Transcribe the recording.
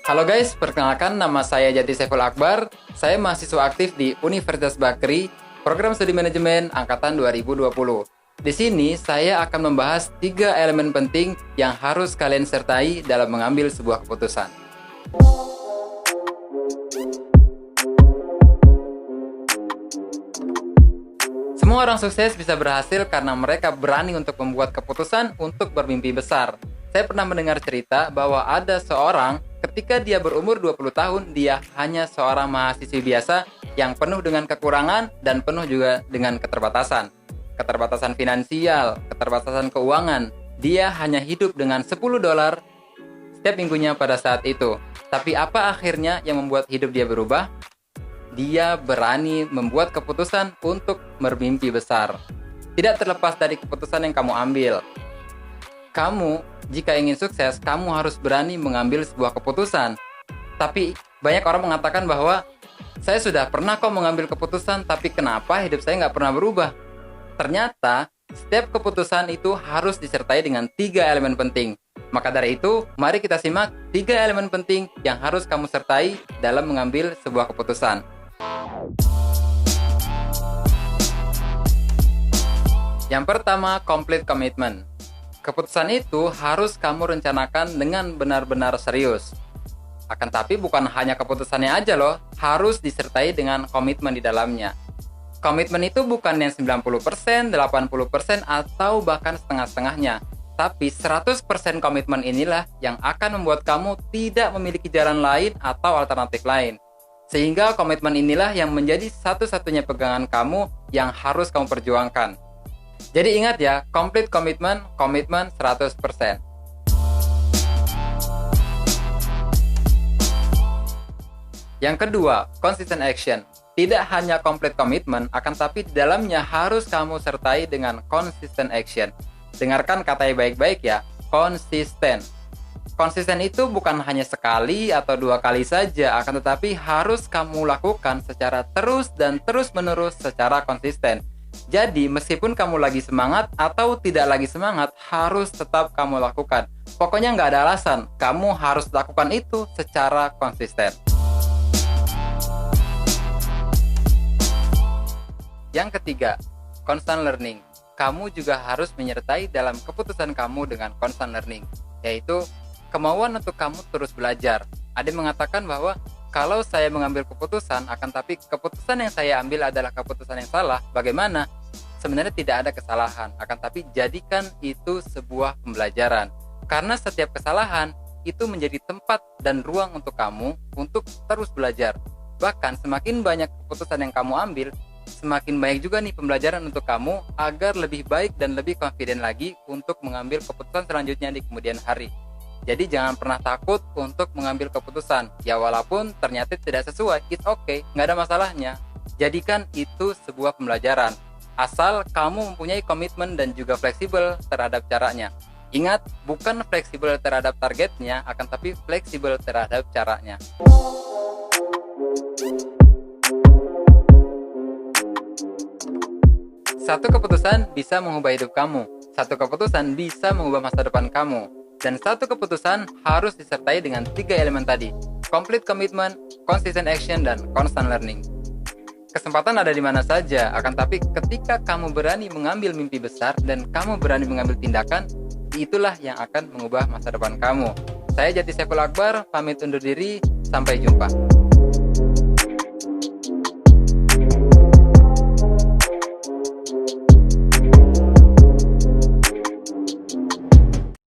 Halo guys, perkenalkan nama saya Jati Saiful Akbar. Saya mahasiswa aktif di Universitas Bakri, Program Studi Manajemen Angkatan 2020. Di sini saya akan membahas 3 elemen penting yang harus kalian sertai dalam mengambil sebuah keputusan. Semua orang sukses bisa berhasil karena mereka berani untuk membuat keputusan untuk bermimpi besar. Saya pernah mendengar cerita bahwa ada seorang ketika dia berumur 20 tahun, dia hanya seorang mahasiswi biasa yang penuh dengan kekurangan dan penuh juga dengan keterbatasan. Keterbatasan finansial, keterbatasan keuangan. Dia hanya hidup dengan $10 setiap minggunya pada saat itu. Tapi apa akhirnya yang membuat hidup dia berubah? Dia berani membuat keputusan untuk bermimpi besar. Tidak terlepas dari keputusan yang kamu ambil. Kamu, jika ingin sukses, kamu harus berani mengambil sebuah keputusan. Tapi banyak orang mengatakan bahwa saya sudah pernah kok mengambil keputusan, tapi kenapa hidup saya nggak pernah berubah? Ternyata, setiap keputusan itu harus disertai dengan 3 elemen penting. Maka dari itu, mari kita simak 3 elemen penting yang harus kamu sertai dalam mengambil sebuah keputusan. Yang pertama, complete commitment. Keputusan itu harus kamu rencanakan dengan benar-benar serius. Akan tapi bukan hanya keputusannya aja loh, harus disertai dengan komitmen di dalamnya. Komitmen itu bukan yang 90%, 80%, atau bahkan setengah-setengahnya. Tapi 100% komitmen inilah yang akan membuat kamu tidak memiliki jalan lain atau alternatif lain. Sehingga komitmen inilah yang menjadi satu-satunya pegangan kamu yang harus kamu perjuangkan. Jadi ingat ya, complete komitmen 100%. Yang kedua, consistent action. Tidak hanya complete komitmen, akan tapi di dalamnya harus kamu sertai dengan consistent action. Dengarkan katanya baik-baik ya, konsisten. Konsisten itu bukan hanya sekali atau 2 kali saja, akan tetapi harus kamu lakukan secara terus dan terus-menerus secara konsisten. Jadi, meskipun kamu lagi semangat atau tidak lagi semangat, harus tetap kamu lakukan. Pokoknya nggak ada alasan, kamu harus lakukan itu secara konsisten. Yang ketiga, constant learning. Kamu juga harus menyertai dalam keputusan kamu dengan constant learning, yaitu kemauan untuk kamu terus belajar. Ada yang mengatakan bahwa kalau saya mengambil keputusan, akan tapi keputusan yang saya ambil adalah keputusan yang salah, bagaimana? Sebenarnya tidak ada kesalahan, akan tapi jadikan itu sebuah pembelajaran. Karena setiap kesalahan itu menjadi tempat dan ruang untuk kamu untuk terus belajar. Bahkan semakin banyak keputusan yang kamu ambil, semakin banyak juga nih pembelajaran untuk kamu agar lebih baik dan lebih confident lagi untuk mengambil keputusan selanjutnya di kemudian hari. Jadi jangan pernah takut untuk mengambil keputusan. Ya walaupun ternyata tidak sesuai, it's okay, nggak ada masalahnya. Jadikan itu sebuah pembelajaran. Asal kamu mempunyai komitmen dan juga fleksibel terhadap caranya. Ingat, bukan fleksibel terhadap targetnya, akan tapi fleksibel terhadap caranya. Satu keputusan bisa mengubah hidup kamu. Satu keputusan bisa mengubah masa depan kamu. Dan satu keputusan harus disertai dengan 3 elemen tadi. Complete commitment, consistent action, dan constant learning. Kesempatan ada di mana saja, akan tapi ketika kamu berani mengambil mimpi besar dan kamu berani mengambil tindakan, itulah yang akan mengubah masa depan kamu. Saya Jati Saiful Akbar, pamit undur diri, sampai jumpa.